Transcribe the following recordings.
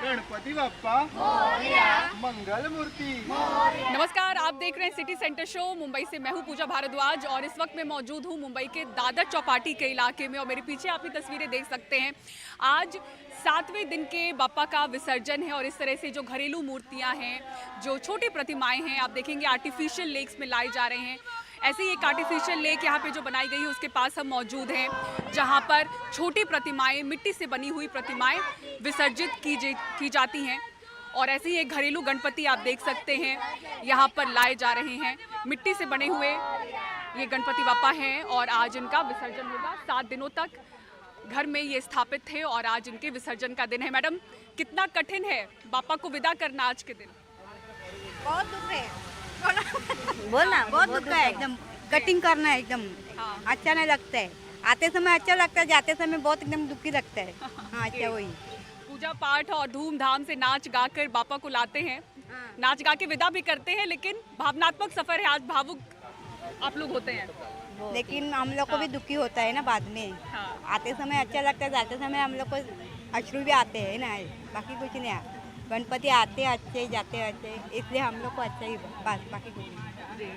गणपति बाप्पा मंगल मूर्ति। नमस्कार, आप देख रहे हैं सिटी सेंटर शो। मुंबई से मैं हूं पूजा भारद्वाज और इस वक्त मैं मौजूद हूं मुंबई के दादर चौपाटी के इलाके में और मेरे पीछे आप ये तस्वीरें देख सकते हैं। आज 7वें दिन के बाप्पा का विसर्जन है और इस तरह से जो घरेलू मूर्तियां हैं, जो छोटी प्रतिमाएं हैं, आप देखेंगे आर्टिफिशियल लेक्स में लाई जा रहे हैं। ऐसे ही एक आर्टिफिशियल लेक यहाँ पे जो बनाई गई है उसके पास हम मौजूद हैं, जहाँ पर छोटी प्रतिमाएं, मिट्टी से बनी हुई प्रतिमाएं विसर्जित की जाती हैं। और ऐसे ही एक घरेलू गणपति आप देख सकते हैं यहाँ पर लाए जा रहे हैं। मिट्टी से बने हुए ये गणपति बाप्पा हैं और आज इनका विसर्जन होगा। 7 दिनों तक घर में ये स्थापित थे और आज इनके विसर्जन का दिन है। मैडम, कितना कठिन है बाप्पा को विदा करना आज के दिन? बहुत दुख है, बोलना बहुत दुख है। एकदम कटिंग करना है, एकदम अच्छा नहीं लगता है। आते समय अच्छा लगता है, जाते समय बहुत एकदम दुखी लगता है। हाँ, अच्छा वही पूजा पाठ और धूमधाम से नाच गा कर बाप्पा को लाते हैं, नाच गा के विदा भी करते हैं, लेकिन भावनात्मक सफर है। आज भावुक आप लोग होते हैं, लेकिन हम लोग को भी दुखी होता है ना बाद में। आते समय अच्छा लगता है, जाते समय हम लोग को अश्रु भी आते हैं ना, बाकी कुछ नहीं। गणपति आते अच्छे, जाते अच्छे, इसलिए हम लोग को अच्छा ही बस, बाकी कुछ नहीं।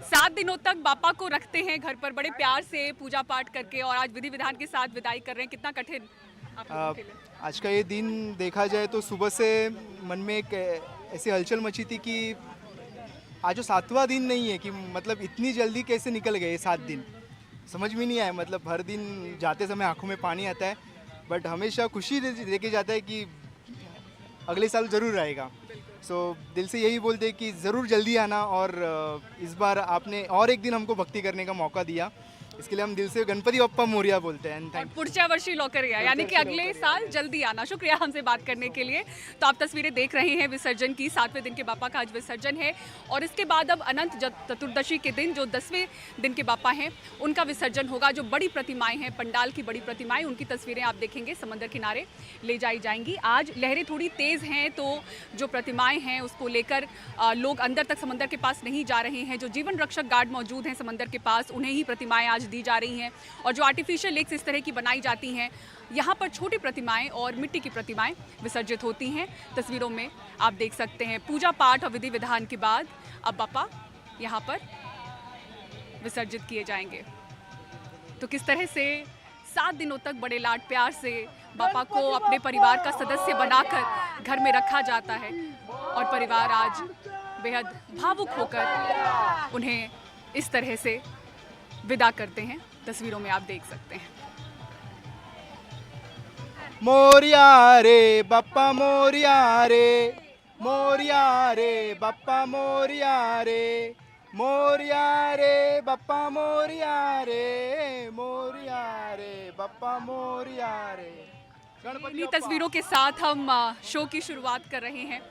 7 दिनों तक बाप्पा को रखते हैं घर पर बड़े प्यार से पूजा पाठ करके और आज विधि विधान के साथ विदाई कर रहे हैं। कितना कठिन आप लोगों के लिए? आज का ये दिन देखा जाए तो सुबह से मन में एक ऐसी हलचल मची थी कि आज जो 7वां दिन नहीं है, कि मतलब इतनी जल्दी कैसे निकल गए 7 दिन, समझ में नहीं आया। मतलब हर दिन जाते समय आंखों में पानी आता है, बट हमेशा खुशी देके जाता है कि अगले साल ज़रूर आएगा। सो दिल से यही बोलते हैं कि ज़रूर जल्दी आना। और इस बार आपने और एक दिन हमको भक्ति करने का मौका दिया, इसके लिए हम दिल से गणपति बप्पा मोरिया बोलते हैं। और पुढच्या वर्षी लवकर या, यानी कि अगले साल जल्दी आना। शुक्रिया हमसे बात करने के लिए। तो आप तस्वीरें देख रहे हैं विसर्जन की। 7वें दिन के बाप्पा का आज विसर्जन है और इसके बाद अब अनंत चतुर्दशी के दिन जो 10वें दिन के बाप्पा हैं उनका विसर्जन होगा। जो बड़ी प्रतिमाएं हैं, पंडाल की बड़ी प्रतिमाएं, उनकी तस्वीरें आप देखेंगे समंदर किनारे ले जाई जाएंगी। आज लहरें थोड़ी तेज़ हैं, तो जो प्रतिमाएं हैं उसको लेकर लोग अंदर तक समंदर के पास नहीं जा रहे हैं। जो जीवन रक्षक गार्ड मौजूद हैं समंदर के पास, उन्हें ही प्रतिमाएं आज दी जा रही हैं। और जो आर्टिफिशियल लेक्स इस तरह की बनाई जाती हैं, यहाँ पर छोटी प्रतिमाएं और मिट्टी की प्रतिमाएं विसर्जित होती हैं। तस्वीरों में आप देख सकते हैं पूजा पाठ और विधि विधान के बाद अब बाप्पा यहाँ पर विसर्जित किए जाएंगे। तो किस तरह से 7 दिनों तक बड़े लाड प्यार से बाप्पा को अपने परिवार का सदस्य बनाकर घर में रखा जाता है और परिवार आज बेहद भावुक होकर उन्हें इस तरह से विदा करते हैं। तस्वीरों में आप देख सकते हैं। मोरिया रे बप्पा मोरिया रे, मोरिया रे बप्पा मोरिया रे, मोरिया रे बप्पा मोरिया रे, मोरिया रे बप्पा मोरिया रे। इन्हीं तस्वीरों के साथ हम शो की शुरुआत कर रहे हैं।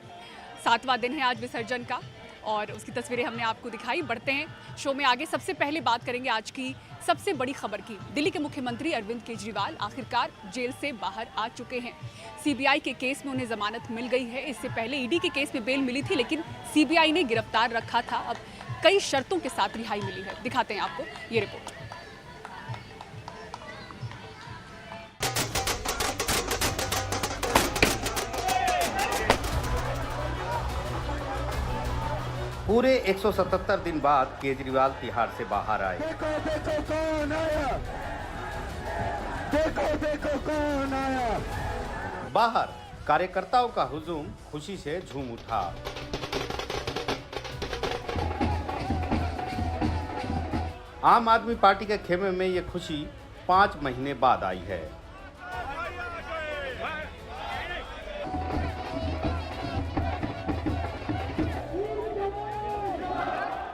7वां दिन है आज विसर्जन का और उसकी तस्वीरें हमने आपको दिखाई। बढ़ते हैं शो में आगे। सबसे पहले बात करेंगे आज की सबसे बड़ी खबर की। दिल्ली के मुख्यमंत्री अरविंद केजरीवाल आखिरकार जेल से बाहर आ चुके हैं। सीबीआई के केस में उन्हें जमानत मिल गई है। इससे पहले ईडी के केस में बेल मिली थी, लेकिन सीबीआई ने गिरफ्तार रखा था। अब कई शर्तों के साथ रिहाई मिली है। दिखाते हैं आपको ये रिपोर्ट। पूरे 177 दिन बाद केजरीवाल तिहाड़ से बाहर आए। देखो देखो कौन आया, देखो देखो कौन आया। बाहर कार्यकर्ताओं का हुजूम खुशी से झूम उठा। आम आदमी पार्टी के खेमे में ये खुशी 5 महीने बाद आई है।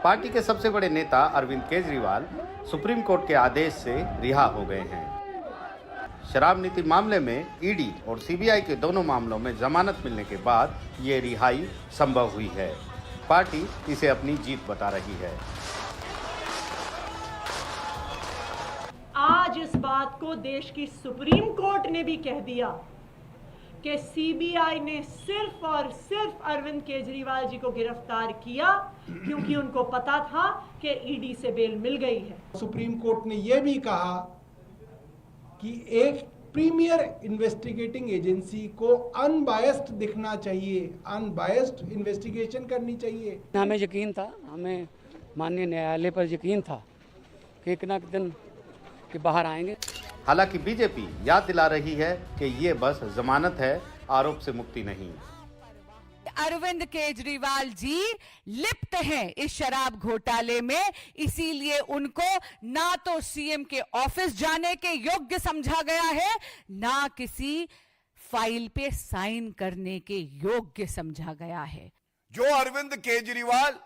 पार्टी के सबसे बड़े नेता अरविंद केजरीवाल सुप्रीम कोर्ट के आदेश से रिहा हो गए हैं। शराब नीति मामले में ईडी और सीबीआई के दोनों मामलों में जमानत मिलने के बाद ये रिहाई संभव हुई है। पार्टी इसे अपनी जीत बता रही है। आज इस बात को देश की सुप्रीम कोर्ट ने भी कह दिया कि सीबीआई ने सिर्फ और सिर्फ अरविंद केजरीवाल जी को गिरफ्तार किया क्योंकि उनको पता था कि ईडी से बेल मिल गई है। सुप्रीम कोर्ट ने यह भी कहा कि एक प्रीमियर इन्वेस्टिगेटिंग एजेंसी को अनबायस्ड दिखना चाहिए, अनबायस्ड इन्वेस्टिगेशन करनी चाहिए। हमें यकीन था, हमें माननीय न्यायालय पर यकीन था कि एक ना एक दिन कि बाहर आएंगे। हालांकि बीजेपी याद दिला रही है कि ये बस जमानत है, आरोप से मुक्ति नहीं। अरविंद केजरीवाल जी लिप्त हैं इस शराब घोटाले में, इसीलिए उनको ना तो सीएम के ऑफिस जाने के योग्य समझा गया है, ना किसी फाइल पे साइन करने के योग्य समझा गया है। जो अरविंद केजरीवाल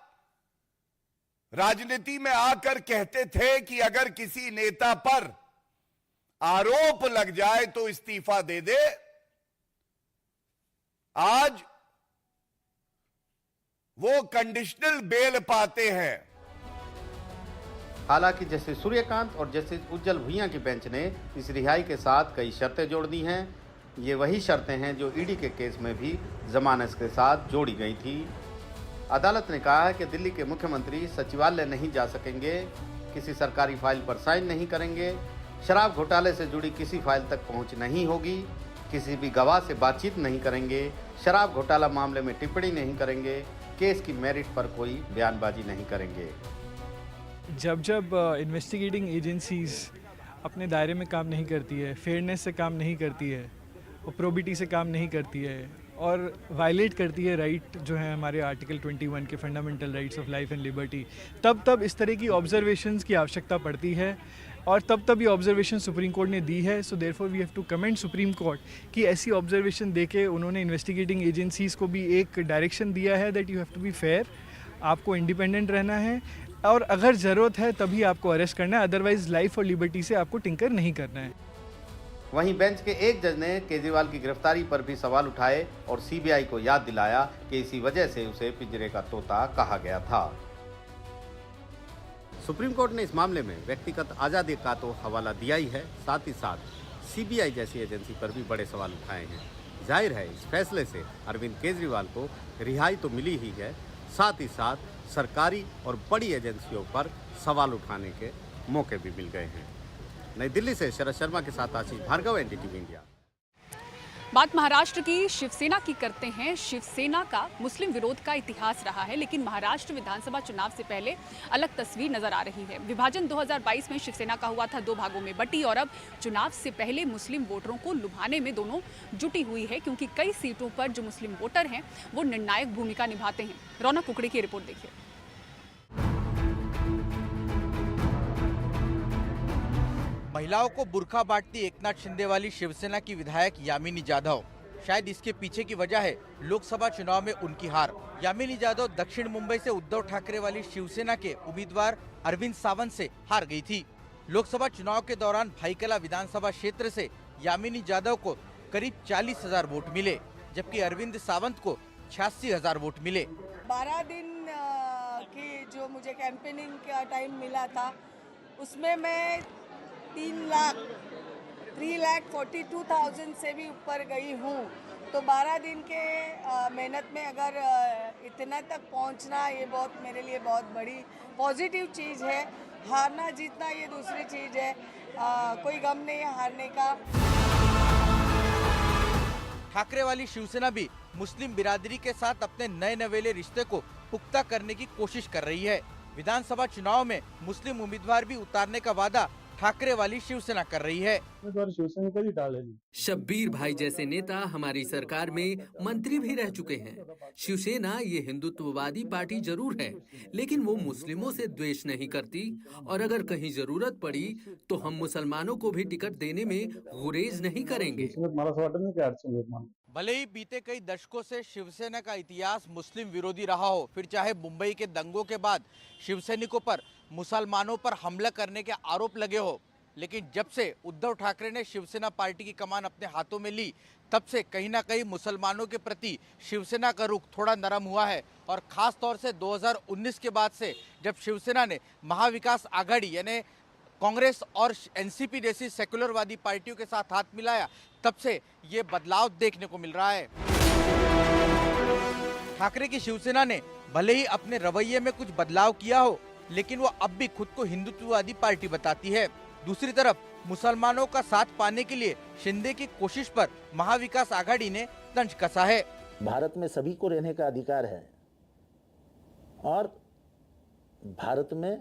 राजनीति में आकर कहते थे कि अगर किसी नेता पर आरोप लग जाए तो इस्तीफा दे दे, आज वो कंडीशनल बेल पाते हैं। हालांकि जस्टिस सूर्यकांत और जस्टिस उज्जवल भुइयां की बेंच ने इस रिहाई के साथ कई शर्तें जोड़ दी हैं। ये वही शर्तें हैं जो ईडी के केस में भी जमानत के साथ जोड़ी गई थी। अदालत ने कहा है कि दिल्ली के मुख्यमंत्री सचिवालय नहीं जा सकेंगे, किसी सरकारी फाइल पर साइन नहीं करेंगे, शराब घोटाले से जुड़ी किसी फाइल तक पहुंच नहीं होगी, किसी भी गवाह से बातचीत नहीं करेंगे, शराब घोटाला मामले में टिप्पणी नहीं करेंगे, केस की मेरिट पर कोई बयानबाजी नहीं करेंगे। जब इन्वेस्टिगेटिंग एजेंसीज अपने दायरे में काम नहीं करती है, फेयरनेस से काम नहीं करती है और प्रोबिटी से काम नहीं करती है और वायलेट करती है राइट जो है हमारे आर्टिकल 21 के fundamental rights of life and liberty, तब इस तरह की ऑब्जर्वेशंस की आवश्यकता पड़ती है और तब ये ऑब्जर्वेशन सुप्रीम कोर्ट ने दी है। So therefore we have to commend Supreme Court कि ऐसी ऑब्जर्वेशन देके उन्होंने इन्वेस्टिगेटिंग एजेंसीज़ को भी एक डायरेक्शन दिया है that you have to be fair, आपको इंडिपेंडेंट रहना है और अगर ज़रूरत है तभी आपको अरेस्ट करना है, अदरवाइज लाइफ और लिबर्टी से आपको टिंकर नहीं करना है। वहीं बेंच के एक जज ने केजरीवाल की गिरफ्तारी पर भी सवाल उठाए और सीबीआई को याद दिलाया कि इसी वजह से उसे पिंजरे का तोता कहा गया था। सुप्रीम कोर्ट ने इस मामले में व्यक्तिगत आज़ादी का तो हवाला दिया ही है, साथ ही साथ सीबीआई जैसी एजेंसी पर भी बड़े सवाल उठाए हैं। जाहिर है इस फैसले से अरविंद केजरीवाल को रिहाई तो मिली ही है, साथ ही साथ सरकारी और बड़ी एजेंसियों पर सवाल उठाने के मौके भी मिल गए हैं। नई दिल्ली से शरद शर्मा के साथ आशीष भार्गव, एनडीटीवी इंडिया। बात महाराष्ट्र की शिवसेना की करते हैं। शिवसेना का मुस्लिम विरोध का इतिहास रहा है, लेकिन महाराष्ट्र विधानसभा चुनाव से पहले अलग तस्वीर नजर आ रही है। विभाजन 2022 में शिवसेना का हुआ था, 2 भागों में बटी और अब चुनाव से पहले मुस्लिम वोटरों को लुभाने में दोनों जुटी हुई है, क्योंकि कई सीटों पर जो मुस्लिम वोटर हैं वो निर्णायक भूमिका निभाते हैं। रौनक कुकड़ी की रिपोर्ट देखिए। महिलाओं को बुर्का बांटती एकनाथ शिंदे वाली शिवसेना की विधायक यामिनी जाधव, शायद इसके पीछे की वजह है लोकसभा चुनाव में उनकी हार। यामिनी जाधव दक्षिण मुंबई से उद्धव ठाकरे वाली शिवसेना के उम्मीदवार अरविंद सावंत से हार गई थी। लोकसभा चुनाव के दौरान भाईकला विधानसभा क्षेत्र से यामिनी जाधव को करीब 40,000 वोट मिले, जबकि अरविंद सावंत को 86,000 वोट मिले। 12 दिन की जो मुझे कैंपेनिंग का टाइम मिला था उसमें मैं 3,42,000 से भी ऊपर गई हूँ। तो 12 दिन के मेहनत में अगर इतना तक पहुँचना, ये बहुत मेरे लिए बहुत बड़ी पॉजिटिव चीज़ है। हारना जीतना ये दूसरी चीज़ है, कोई गम नहीं है हारने का। ठाकरे वाली शिवसेना भी मुस्लिम बिरादरी के साथ अपने नए नवेले रिश्ते को पुख्ता करने की कोशिश कर रही है। विधानसभा चुनाव में मुस्लिम उम्मीदवार भी उतारने का वादा ठाकरे वाली शिवसेना कर रही है। शब्बीर भाई जैसे नेता हमारी सरकार में मंत्री भी रह चुके हैं। शिवसेना ये हिंदुत्ववादी पार्टी जरूर है, लेकिन वो मुस्लिमों से द्वेष नहीं करती और अगर कहीं जरूरत पड़ी तो हम मुसलमानों को भी टिकट देने में गुरेज नहीं करेंगे। भले ही बीते कई दशकों से शिवसेना का इतिहास मुस्लिम विरोधी रहा हो, फिर चाहे मुंबई के दंगों के बाद शिवसैनिकों पर मुसलमानों पर हमला करने के आरोप लगे हो, लेकिन जब से उद्धव ठाकरे ने शिवसेना पार्टी की कमान अपने हाथों में ली, तब से कहीं ना कहीं मुसलमानों के प्रति शिवसेना का रुख थोड़ा नरम हुआ है। और खास तौर से 2019 के बाद से जब शिवसेना ने महाविकास आघाड़ी यानी कांग्रेस और एनसीपी जैसी सेकुलरवादी पार्टियों के साथ हाथ मिलाया, तब से ये बदलाव देखने को मिल रहा है। ठाकरे की शिवसेना ने भले ही अपने रवैये में कुछ बदलाव किया हो, लेकिन वो अब भी खुद को हिंदुत्ववादी पार्टी बताती है। दूसरी तरफ मुसलमानों का साथ पाने के लिए शिंदे की कोशिश पर महाविकास आघाड़ी ने तंज कसा है। भारत में सभी को रहने का अधिकार है और भारत में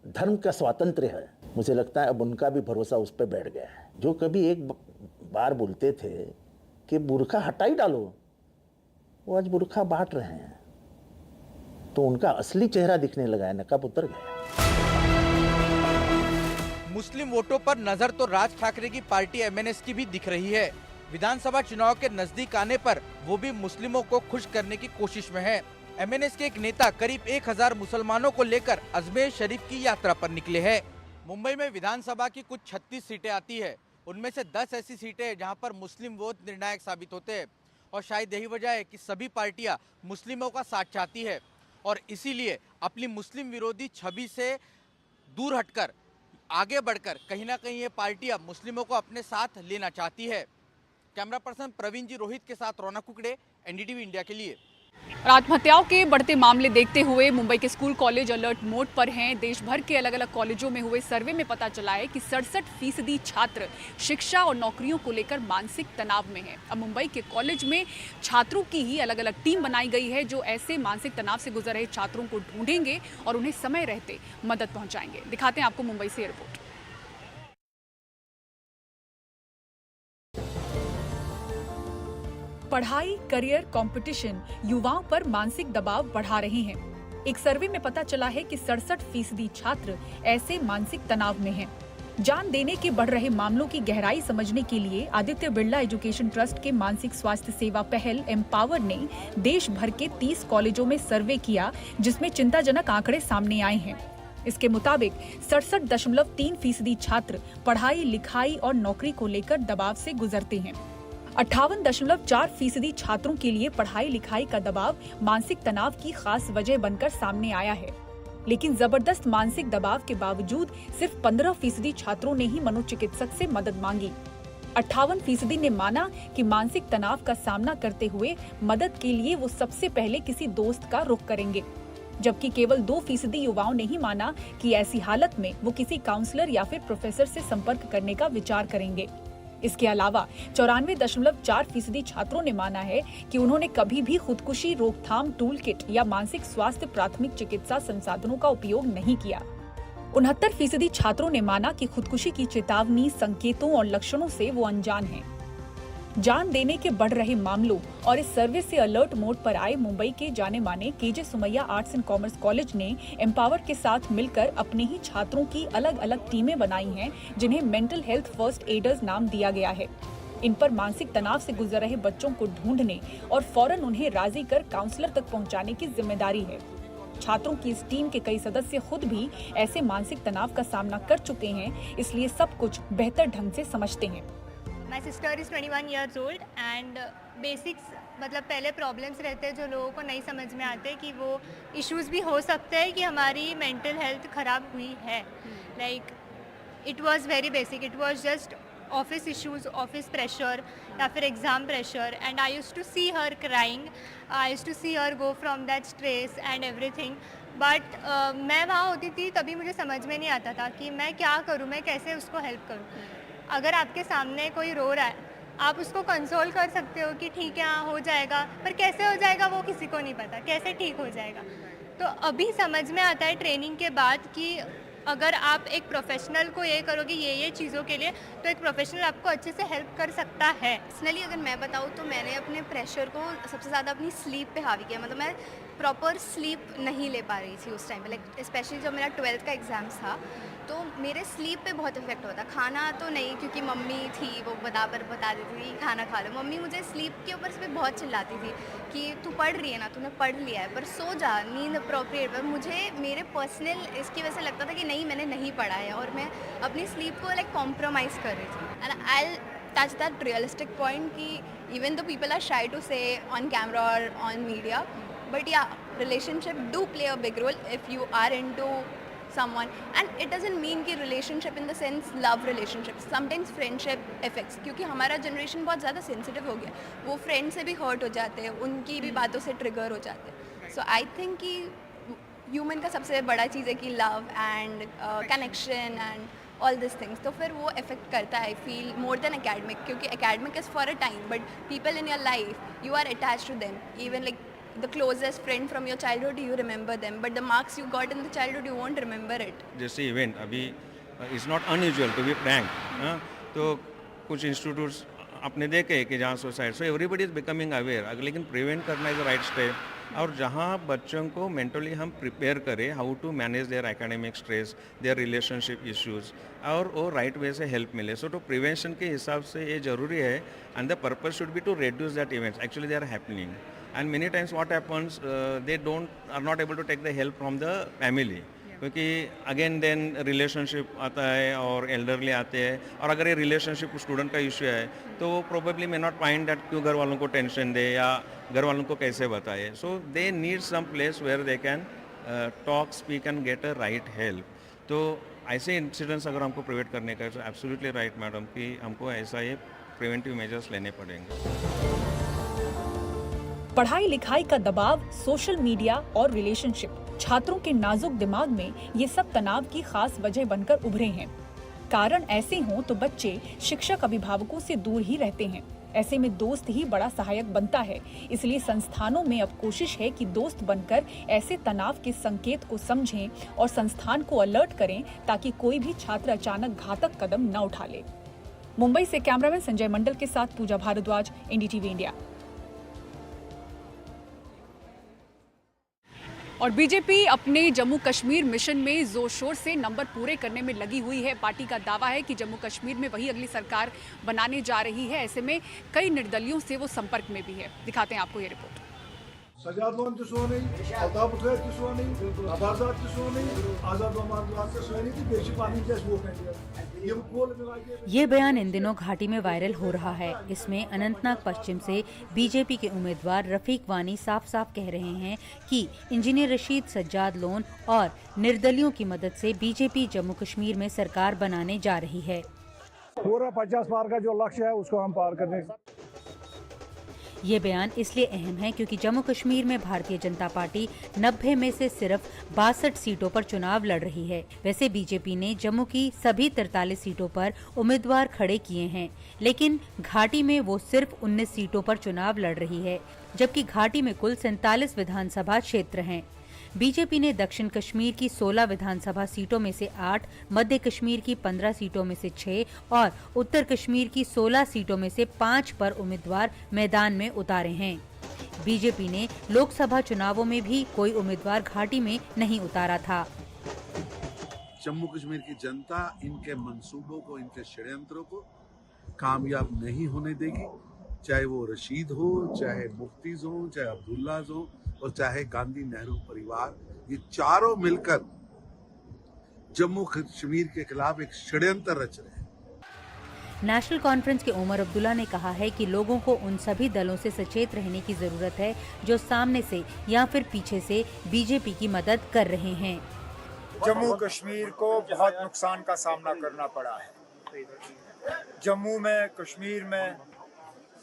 धर्म का स्वातंत्र्य है। मुझे लगता है अब उनका भी भरोसा उस पर बैठ गया है। जो कभी एक बार बोलते थे कि बुर्का हटा ही डालो, वो आज बुर्का बांट रहे हैं, तो उनका असली चेहरा दिखने लगा है, नकाब उतर गया। मुस्लिम वोटों पर नजर तो राज ठाकरे की पार्टी एमएनएस की भी दिख रही है। विधानसभा चुनाव के नजदीक आने पर वो भी मुस्लिमों को खुश करने की कोशिश में है। एमएनएस के एक नेता करीब 1000 मुसलमानों को लेकर अजमेर शरीफ की यात्रा पर निकले हैं। मुंबई में विधानसभा की कुछ 36 सीटें आती है, उनमें से 10 ऐसी सीटें हैं जहां पर मुस्लिम वोट निर्णायक साबित होते हैं और शायद यही वजह है कि सभी पार्टियां मुस्लिमों का साथ चाहती है और इसीलिए अपनी मुस्लिम विरोधी छवि से दूर हटकर आगे बढ़कर कहीं ना कहीं ये पार्टियां मुस्लिमों को अपने साथ लेना चाहती है। कैमरा पर्सन प्रवीण जी रोहित के साथ रौनक कुकड़े, एनडीटीवी इंडिया के लिए। आत्महत्याओं के बढ़ते मामले देखते हुए मुंबई के स्कूल कॉलेज अलर्ट मोड पर हैं। देश भर के अलग अलग कॉलेजों में हुए सर्वे में पता चला है कि 67% छात्र शिक्षा और नौकरियों को लेकर मानसिक तनाव में हैं। अब मुंबई के कॉलेज में छात्रों की ही अलग अलग टीम बनाई गई है जो ऐसे मानसिक तनाव से गुजर रहे छात्रों को ढूंढेंगे और उन्हें समय रहते मदद पहुंचाएंगे। दिखाते हैं आपको मुंबई से रिपोर्ट। पढ़ाई, करियर, कंपटीशन युवाओं पर मानसिक दबाव बढ़ा रहे हैं। एक सर्वे में पता चला है कि 67% छात्र ऐसे मानसिक तनाव में हैं। जान देने के बढ़ रहे मामलों की गहराई समझने के लिए आदित्य बिरला एजुकेशन ट्रस्ट के मानसिक स्वास्थ्य सेवा पहल एम्पावर ने देश भर के 30 कॉलेजों में सर्वे किया, जिसमें चिंताजनक आंकड़े सामने आए हैं। इसके मुताबिक 67.3% छात्र पढ़ाई, लिखाई और नौकरी को लेकर दबाव से गुजरते हैं। 58.4% छात्रों के लिए पढ़ाई लिखाई का दबाव मानसिक तनाव की खास वजह बनकर सामने आया है। लेकिन जबरदस्त मानसिक दबाव के बावजूद सिर्फ 15% छात्रों ने ही मनोचिकित्सक से मदद मांगी। 58% ने माना कि मानसिक तनाव का सामना करते हुए मदद के लिए वो सबसे पहले किसी दोस्त का रुख करेंगे, जबकि केवल 2% युवाओं ने ही माना कि ऐसी हालत में वो किसी काउंसलर या फिर प्रोफेसर से संपर्क करने का विचार करेंगे। इसके अलावा 94.4% छात्रों ने माना है कि उन्होंने कभी भी खुदकुशी रोकथाम टूल किट या मानसिक स्वास्थ्य प्राथमिक चिकित्सा संसाधनों का उपयोग नहीं किया। 69% छात्रों ने माना कि खुदकुशी की चेतावनी, संकेतों और लक्षणों से वो अनजान हैं। जान देने के बढ़ रहे मामलों और इस सर्वे से अलर्ट मोड पर आए मुंबई के जाने माने KJ Somaiya arts and commerce college ने एम्पावर के साथ मिलकर अपने ही छात्रों की अलग अलग टीमें बनाई हैं, जिन्हें मेंटल हेल्थ फर्स्ट एडर्स नाम दिया गया है। इन पर मानसिक तनाव से गुजर रहे बच्चों को ढूंढने और फौरन उन्हें राजी कर काउंसलर तक पहुंचाने की जिम्मेदारी है। छात्रों की इस टीम के कई सदस्य खुद भी ऐसे मानसिक तनाव का सामना कर चुके हैं, इसलिए सब कुछ बेहतर ढंग से समझते हैं। My sister is 21 years old and basics मतलब पहले प्रॉब्लम्स रहते हैं जो लोगों को नहीं समझ में आते कि वो इश्यूज भी हो सकते हैं कि हमारी मेंटल हेल्थ ख़राब हुई है। Like it was very basic, it was just office issues, office pressure या फिर exam pressure and I used to see her crying, I used to see her go from that stress and everything. But मैं वहाँ होती थी तभी मुझे समझ में नहीं आता था कि मैं क्या करूँ, मैं कैसे उसको हेल्प करूँ। अगर आपके सामने कोई रो रहा है, आप उसको कंसोल कर सकते हो कि ठीक है हाँ हो जाएगा, पर कैसे हो जाएगा वो किसी को नहीं पता, कैसे ठीक हो जाएगा। तो अभी समझ में आता है ट्रेनिंग के बाद कि अगर आप एक प्रोफेशनल को ये करोगे ये चीज़ों के लिए, तो एक प्रोफेशनल आपको अच्छे से हेल्प कर सकता है। पर्सनली अगर मैं बताऊँ तो मैंने अपने प्रेशर को सबसे ज़्यादा अपनी स्लीप पे हावी किया। मतलब मैं प्रॉपर स्लीप नहीं ले पा रही थी उस टाइम पे, लाइक स्पेशली जब मेरा 12th का एग्ज़ाम्स था तो मेरे स्लीप पे बहुत इफेक्ट होता। खाना तो नहीं, क्योंकि मम्मी थी वो बता देती थी खाना खा लो। मम्मी मुझे स्लीप के ऊपर से बहुत चिल्लाती थी कि तू पढ़ रही है ना, तूने पढ़ लिया है पर सो जा, नींद अप्रोप्रिएट। पर मुझे मेरे पर्सनल इसकी वजह से लगता था कि नहीं मैंने नहीं पढ़ा है और मैं अपनी स्लीप को लाइक कॉम्प्रोमाइज़ कर रही थी। And I touch that realistic point कि even though people are shy to say on camera or on media, but yeah, relationship do play a big role if you are into someone, and it doesn't mean कि relationship in the sense love relationship, sometimes friendship affects, क्योंकि हमारा generation बहुत ज़्यादा sensitive हो गया, वो friend से भी hurt हो जाते हैं, उनकी भी बातों से trigger हो जाते हैं। So I think कि human का सबसे बड़ा चीज़ है कि love and connection and all this things, तो फिर वो इफेक्ट करता है I feel more than academic, क्योंकि academic is for a time but people in your life you are attached to them, even like the closest friend from your childhood you remember them, but the marks you got in the childhood you won't remember it. जैसे event अभी is not unusual to be prank, तो कुछ institutes आपने देखे कि जहाँ suicide, so everybody is becoming aware, लेकिन prevent करना इज़ द राइट स्टेप। और जहाँ बच्चों को मेंटली हम प्रिपेयर करें how to manage their academic stress, their relationship issues, और वो राइट वे से हेल्प मिले। सो तो प्रिवेंशन के हिसाब से ये ज़रूरी है, and the purpose should be to reduce that events actually they are happening, and many times what happens they are not able to take the help from the family, क्योंकि again then relationship आता है और elderly आते हैं, और अगर ये relationship student का इशू है तो वो probably may not find that क्यों घर वालों को टेंशन दे या घर वालों को कैसे बताए। So they need some place where they can talk, speak and get a right help. तो ऐसे इंसिडेंट्स अगर हमको प्रिवेंट करने का, तो एब्सोल्युटली राइट मैडम कि हमको ऐसा ये प्रिवेंटिव मेजर्स लेने पड़ेंगे। पढ़ाई लिखाई का दबाव, सोशल मीडिया और रिलेशनशिप, छात्रों के नाजुक दिमाग में ये सब तनाव की खास वजह बनकर उभरे हैं। कारण ऐसे हों तो बच्चे शिक्षक अभिभावकों से दूर ही रहते हैं। ऐसे में दोस्त ही बड़ा सहायक बनता है। इसलिए संस्थानों में अब कोशिश है कि दोस्त बनकर ऐसे तनाव के संकेत को समझें और संस्थान को अलर्ट करें, ताकि कोई भी छात्र अचानक घातक कदम न उठा ले। मुंबई से कैमरामैन संजय मंडल के साथ पूजा भारद्वाज, एनडीटीवी इंडिया। और बीजेपी अपने जम्मू कश्मीर मिशन में जोर शोर से नंबर पूरे करने में लगी हुई है। पार्टी का दावा है कि जम्मू कश्मीर में वही अगली सरकार बनाने जा रही है। ऐसे में कई निर्दलियों से वो संपर्क में भी है। दिखाते हैं आपको ये रिपोर्ट। सजाद सोनी, अल्ताफ सोनी, आबाजाद सोनी, आजाद सोनी की देशी पानी जैसे वो ये बयान इन दिनों घाटी में वायरल हो रहा है। इसमें अनंतनाग पश्चिम से बीजेपी के उम्मीदवार रफीक वानी साफ साफ कह रहे हैं कि इंजीनियर रशीद सज्जाद लोन और निर्दलियों की मदद से बीजेपी जम्मू कश्मीर में सरकार बनाने जा रही है। पूरा 50 पार का जो लक्ष्य है उसको हम पार करने। ये बयान इसलिए अहम है क्योंकि जम्मू कश्मीर में भारतीय जनता पार्टी 90 में से सिर्फ 62 सीटों पर चुनाव लड़ रही है। वैसे बीजेपी ने जम्मू की सभी 43 सीटों पर उम्मीदवार खड़े किए हैं, लेकिन घाटी में वो सिर्फ 19 सीटों पर चुनाव लड़ रही है, जबकि घाटी में कुल 47 विधानसभा क्षेत्र हैं। बीजेपी ने दक्षिण कश्मीर की 16 विधानसभा सीटों में से 8, मध्य कश्मीर की 15 सीटों में से 6 और उत्तर कश्मीर की 16 सीटों में से 5 पर उम्मीदवार मैदान में उतारे हैं। बीजेपी ने लोकसभा चुनावों में भी कोई उम्मीदवार घाटी में नहीं उतारा था। जम्मू कश्मीर की जनता इनके मंसूबों को, इनके षड्यंत्रों को कामयाब नहीं होने देगी, चाहे वो रशीद हो, चाहे मुफ्तीज हो, चाहे अब्दुल्लाज हो और चाहे गांधी नेहरू परिवार, ये चारों मिलकर जम्मू कश्मीर के खिलाफ एक षड्यंत्र रच रहे हैं। नेशनल कॉन्फ्रेंस के उमर अब्दुल्ला ने कहा है कि लोगों को उन सभी दलों से सचेत रहने की जरूरत है जो सामने से या फिर पीछे से बीजेपी की मदद कर रहे हैं। जम्मू कश्मीर को बहुत नुकसान का सामना करना पड़ा है। जम्मू में, कश्मीर में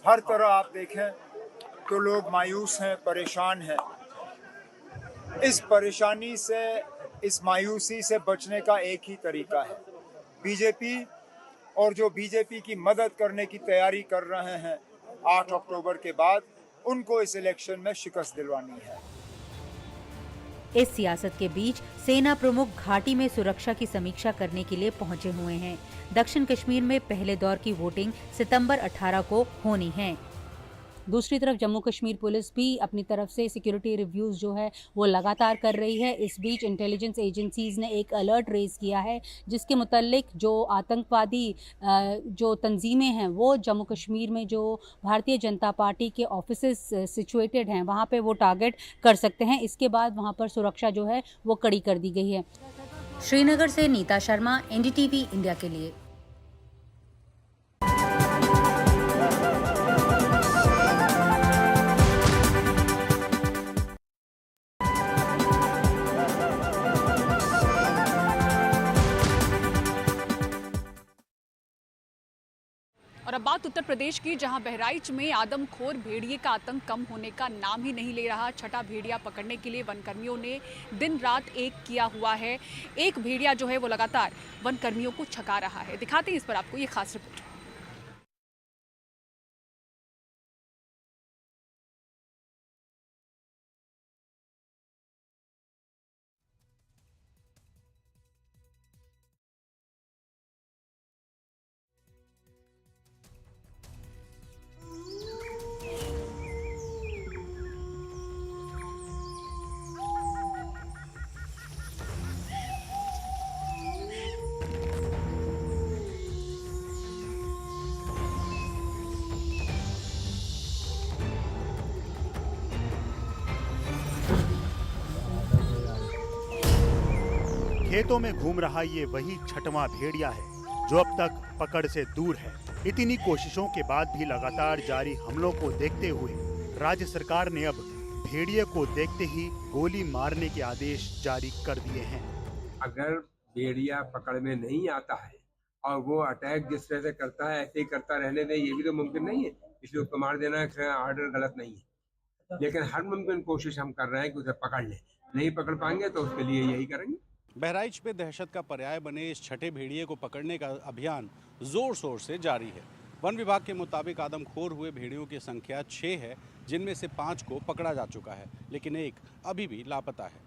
हर तरह आप देखें तो लोग मायूस हैं, परेशान हैं। इस परेशानी से, इस मायूसी से बचने का एक ही तरीका है, बीजेपी और जो बीजेपी की मदद करने की तैयारी कर रहे हैं 8 अक्टूबर के बाद, उनको इस इलेक्शन में शिकस्त दिलवानी है। इस सियासत के बीच सेना प्रमुख घाटी में सुरक्षा की समीक्षा करने के लिए पहुंचे हुए हैं। दक्षिण कश्मीर में पहले दौर की वोटिंग सितंबर 18 को होनी है। दूसरी तरफ जम्मू कश्मीर पुलिस भी अपनी तरफ से सिक्योरिटी रिव्यूज़ जो है वो लगातार कर रही है। इस बीच इंटेलिजेंस एजेंसीज़ ने एक अलर्ट रेज़ किया है जिसके मुतालिक जो आतंकवादी जो तंजीमें हैं वो जम्मू कश्मीर में जो भारतीय जनता पार्टी के ऑफिसेस सिचुएटेड हैं वहाँ पे वो टारगेट कर सकते हैं। इसके बाद वहाँ पर सुरक्षा जो है वो कड़ी कर दी गई है। श्रीनगर से नीता शर्मा, एनडीटीवी इंडिया के लिए। और अब बात उत्तर प्रदेश की, जहां बहराइच में आदमखोर भेड़िए का आतंक कम होने का नाम ही नहीं ले रहा। छठा भेड़िया पकड़ने के लिए वनकर्मियों ने दिन रात एक किया हुआ है। एक भेड़िया जो है वो लगातार वनकर्मियों को छका रहा है। दिखाते हैं इस पर आपको ये खास रिपोर्ट। खेतों में घूम रहा ये वही छठवां भेड़िया है जो अब तक पकड़ से दूर है। इतनी कोशिशों के बाद भी लगातार जारी हमलों को देखते हुए राज्य सरकार ने अब भेड़िए को देखते ही गोली मारने के आदेश जारी कर दिए हैं। अगर भेड़िया पकड़ में नहीं आता है और वो अटैक जिस तरह से करता है ऐसे ही करता रहने दे, ये भी तो मुमकिन नहीं है। इसलिए उसको मार देना ऑर्डर गलत नहीं है, लेकिन हर मुमकिन कोशिश हम कर रहे हैं कि उसे पकड़ लें। नहीं पकड़ पाएंगे तो उसके लिए यही करेंगे। बहराइच में दहशत का पर्याय बने इस छठे भेड़िए को पकड़ने का अभियान जोर शोर से जारी है। वन विभाग के मुताबिक आदमखोर हुए भेड़ियों की संख्या 6 है, जिनमें से 5 को पकड़ा जा चुका है, लेकिन एक अभी भी लापता है।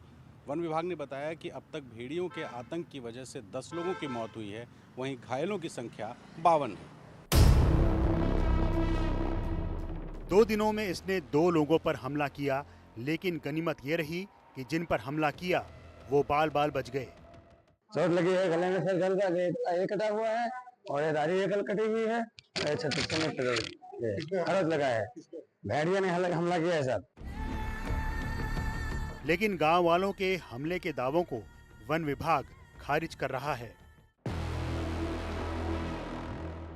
वन विभाग ने बताया कि अब तक भेड़ियों के आतंक की वजह से 10 लोगों की मौत हुई है, वहीं घायलों की संख्या 52 है। 2 दिनों में इसने 2 लोगों पर हमला किया, लेकिन गनीमत ये रही कि जिन पर हमला किया वो बाल बाल बच गए। चोट लगी है, गले में सर गल का ये कटा हुआ है और ये दाढ़ी एकल कटी हुई है। हरत लगा है, भेड़िया ने हमला किया है सर। लेकिन गांव वालों के हमले के दावों को वन विभाग खारिज कर रहा है।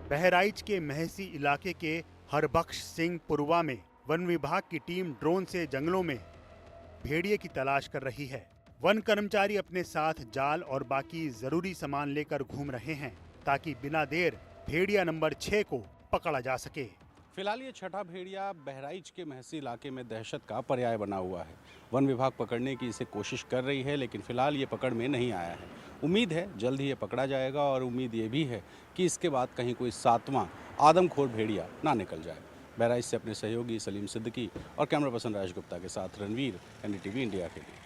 बहराइच के महसी इलाके के हरबख्श सिंह पुरवा में वन विभाग की टीम ड्रोन से जंगलों में भेड़िए की तलाश कर रही है। वन कर्मचारी अपने साथ जाल और बाकी जरूरी सामान लेकर घूम रहे हैं ताकि बिना देर भेड़िया नंबर 6 को पकड़ा जा सके। फिलहाल ये छठा भेड़िया बहराइच के महसी इलाके में दहशत का पर्याय बना हुआ है। वन विभाग पकड़ने की इसे कोशिश कर रही है, लेकिन फिलहाल ये पकड़ में नहीं आया है। उम्मीद है जल्द ही ये पकड़ा जाएगा और उम्मीद ये भी है कि इसके बाद कहीं कोई 7वां आदमखोर भेड़िया ना निकल जाए। बहराइच से अपने सहयोगी सलीम सिद्दीकी और कैमरा पर्सन राज गुप्ता के साथ रणवीर, NDTV इंडिया के लिए।